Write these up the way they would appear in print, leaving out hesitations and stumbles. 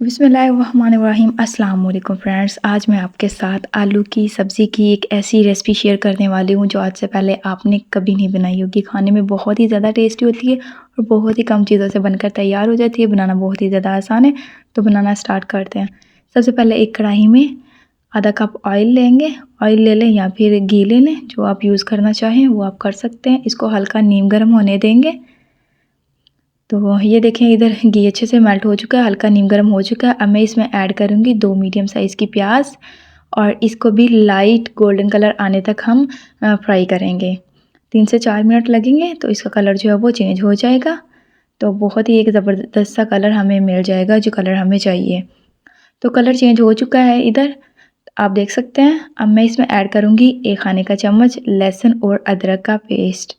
बिस्मिल्लाहिर्रहमानिर्रहीम अस्सलाम वालेकुम फ्रेंड्स। आज मैं आपके साथ आलू की सब्ज़ी की एक ऐसी रेसिपी शेयर करने वाली हूँ जो आज से पहले आपने कभी नहीं बनाई होगी। खाने में बहुत ही ज़्यादा टेस्टी होती है और बहुत ही कम चीज़ों से बनकर तैयार हो जाती है। बनाना बहुत ही ज़्यादा आसान है, तो बनाना स्टार्ट करते हैं। सबसे पहले एक कढ़ाई में आधा कप ऑयल लेंगे। ऑयल ले लें या फिर घी ले लें, जो आप यूज़ करना चाहें वो आप कर सकते हैं। इसको हल्का नीम गर्म होने देंगे। तो ये देखें, इधर घी अच्छे से मेल्ट हो चुका है, हल्का नीम गर्म हो चुका है। अब मैं इसमें ऐड करूँगी 2 मीडियम साइज़ की प्याज और इसको भी लाइट गोल्डन कलर आने तक हम फ्राई करेंगे। 3 से 4 मिनट लगेंगे तो इसका कलर जो है वो चेंज हो जाएगा। तो बहुत ही एक ज़बरदस्त सा कलर हमें मिल जाएगा, जो कलर हमें चाहिए। तो कलर चेंज हो चुका है इधर, आप देख सकते हैं। अब मैं इसमें ऐड करूँगी 1 खाने का चम्मच लहसुन और अदरक का पेस्ट।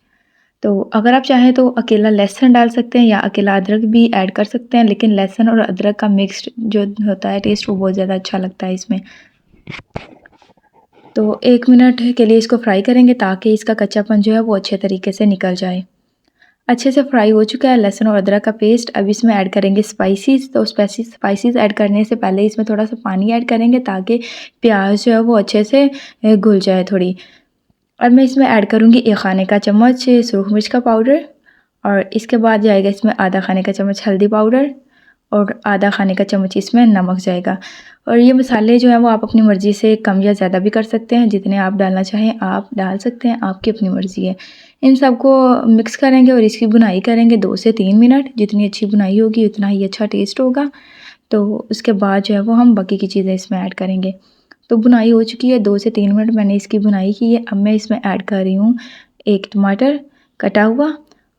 तो अगर आप चाहें तो अकेला लहसुन डाल सकते हैं या अकेला अदरक भी ऐड कर सकते हैं, लेकिन लहसुन और अदरक का मिक्स्ड जो होता है टेस्ट, वो बहुत ज़्यादा अच्छा लगता है इसमें। तो 1 मिनट के लिए इसको फ्राई करेंगे ताकि इसका कच्चापन जो है वो अच्छे तरीके से निकल जाए। अच्छे से फ्राई हो चुका है लहसुन और अदरक का पेस्ट। अब इसमें ऐड करेंगे स्पाइसेस। तो स्पाइसेस ऐड करने से पहले इसमें थोड़ा सा पानी ऐड करेंगे ताकि प्याज जो है वो अच्छे से घुल जाए थोड़ी। अब मैं इसमें ऐड करूँगी 1 खाने का चम्मच सूरख मिर्च का पाउडर और इसके बाद जाएगा इसमें आधा खाने का चम्मच हल्दी पाउडर और आधा खाने का चम्मच इसमें नमक जाएगा। और ये मसाले जो हैं वो आप अपनी मर्ज़ी से कम या ज़्यादा भी कर सकते हैं, जितने आप डालना चाहें आप डाल सकते हैं, आपकी अपनी मर्ज़ी है। इन सबको मिक्स करेंगे और इसकी भुनाई करेंगे 2 से 3 मिनट। जितनी अच्छी भुनाई होगी उतना ही अच्छा टेस्ट होगा। तो उसके बाद जो है वो हम बाकी की चीज़ें इसमें ऐड करेंगे। तो भुनाई हो चुकी है, 2 से 3 मिनट मैंने इसकी भुनाई की है। अब मैं इसमें ऐड कर रही हूँ 1 टमाटर कटा हुआ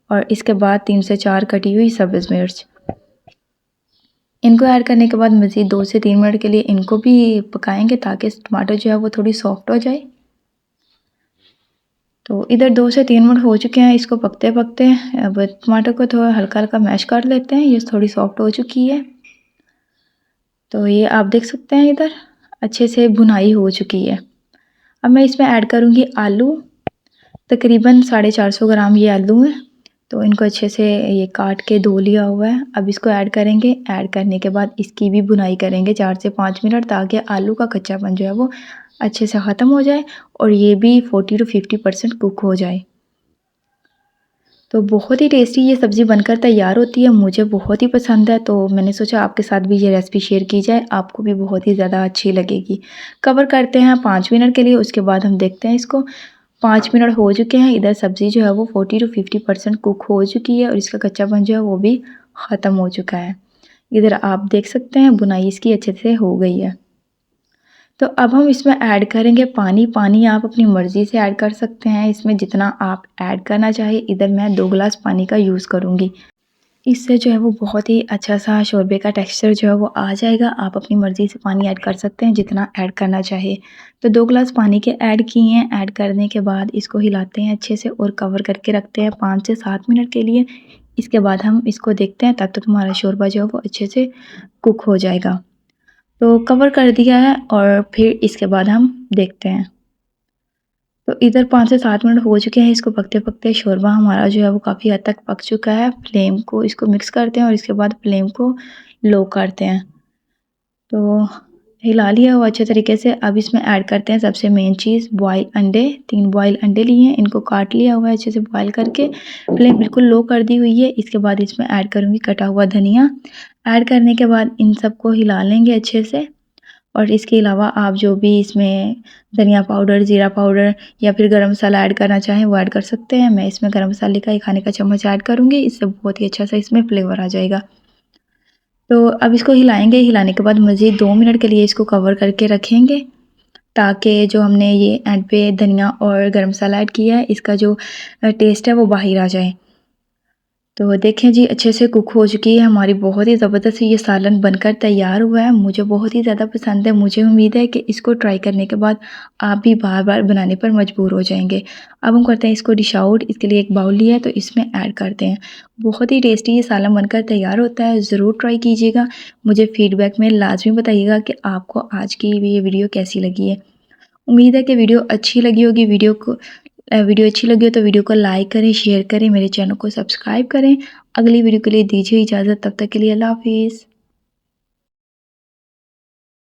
और इसके बाद 3 से 4 कटी हुई सब्ज़ मिर्च। इनको ऐड करने के बाद मज़ीद 2 से 3 मिनट के लिए इनको भी पकाएंगे ताकि टमाटर जो है वो थोड़ी सॉफ्ट हो जाए। तो इधर 2 से 3 मिनट हो चुके हैं इसको पकते पकते। अब टमाटर को थोड़ा हल्का हल्का मैश कर लेते हैं, ये थोड़ी सॉफ्ट हो चुकी है। तो ये आप देख सकते हैं इधर अच्छे से भुनाई हो चुकी है। अब मैं इसमें ऐड करूँगी आलू। तकरीबन 450 ग्राम ये आलू हैं। तो इनको अच्छे से ये काट के धो लिया हुआ है। अब इसको ऐड करेंगे। ऐड करने के बाद इसकी भी भुनाई करेंगे 4 से 5 मिनट ताकि आलू का कच्चापन जो है वो अच्छे से ख़त्म हो जाए और ये भी 40 to 50% कुक हो जाए। तो बहुत ही टेस्टी ये सब्ज़ी बनकर तैयार होती है, मुझे बहुत ही पसंद है। तो मैंने सोचा आपके साथ भी ये रेसिपी शेयर की जाए, आपको भी बहुत ही ज़्यादा अच्छी लगेगी। कवर करते हैं 5 मिनट के लिए, उसके बाद हम देखते हैं इसको। 5 मिनट हो चुके हैं। इधर सब्ज़ी जो है वो 40 to 50% कुक हो चुकी है और इसका कच्चापन जो है वो भी ख़त्म हो चुका है। इधर आप देख सकते हैं बुनाई इसकी अच्छे से हो गई है। तो अब हम इसमें ऐड करेंगे पानी। पानी आप अपनी मर्ज़ी से ऐड कर सकते हैं, इसमें जितना आप ऐड करना चाहें। इधर मैं 2 गिलास पानी का यूज़ करूँगी। इससे जो है वो बहुत ही अच्छा सा शोरबे का टेक्सचर जो है वो आ जाएगा। आप अपनी मर्ज़ी से पानी ऐड कर सकते हैं, जितना ऐड करना चाहे। तो 2 गिलास पानी के ऐड किए हैं। ऐड करने के बाद इसको हिलाते हैं अच्छे से और कवर करके रखते हैं 5 से 7 मिनट के लिए। इसके बाद हम इसको देखते हैं, तब तक हमारा शोरबा जो है वो अच्छे से कुक हो जाएगा। तो कवर कर दिया है और फिर इसके बाद हम देखते हैं। तो इधर 5 से 7 मिनट हो चुके हैं इसको पकते-पकते। शोरबा हमारा जो है वो काफ़ी हद तक पक चुका है। फ्लेम को इसको मिक्स करते हैं और इसके बाद फ्लेम को लो करते हैं। तो हिला लिया हुआ अच्छे तरीके से। अब इसमें ऐड करते हैं सबसे मेन चीज़, बॉयल अंडे। 3 बॉयल अंडे लिए हैं, इनको काट लिया हुआ है अच्छे से बॉयल करके। फ्लेम बिल्कुल लो कर दी हुई है। इसके बाद इसमें ऐड करूँगी कटा हुआ धनिया। ऐड करने के बाद इन सबको हिला लेंगे अच्छे से। और इसके अलावा आप जो भी इसमें धनिया पाउडर, ज़ीरा पाउडर या फिर गरम मसाला ऐड करना चाहें वो ऐड कर सकते हैं। मैं इसमें गरम मसाले का 1 खाने का चम्मच ऐड करूँगी, इससे बहुत ही अच्छा सा इसमें फ्लेवर आ जाएगा। तो अब इसको हिलाएंगे। हिलाने के बाद मज़ीद 2 मिनट के लिए इसको कवर करके रखेंगे ताकि जो हमने ये एंड पे धनिया और गरम मसाला ऐड किया है, इसका जो टेस्ट है वो बाहर आ जाए। तो देखें जी, अच्छे से कुक हो चुकी है हमारी। बहुत ही ज़बरदस्त ये सालन बनकर तैयार हुआ है। मुझे बहुत ही ज़्यादा पसंद है। मुझे उम्मीद है कि इसको ट्राई करने के बाद आप भी बार-बार बनाने पर मजबूर हो जाएँगे। अब हम करते हैं इसको डिश आउट। इसके लिए एक बाउल लिया है तो इसमें ऐड करते हैं। बहुत ही टेस्टी ये सालन बनकर तैयार होता है, ज़रूर ट्राई कीजिएगा। मुझे फ़ीडबैक में लाज़मी बताइएगा कि आपको आज की ये वीडियो कैसी लगी है। उम्मीद है कि वीडियो अच्छी लगी होगी। वीडियो अच्छी लगी हो तो वीडियो को लाइक करें, शेयर करें, मेरे चैनल को सब्सक्राइब करें। अगली वीडियो के लिए दीजिए इजाज़त, तब तक के लिए अल्लाह हाफ़िज़।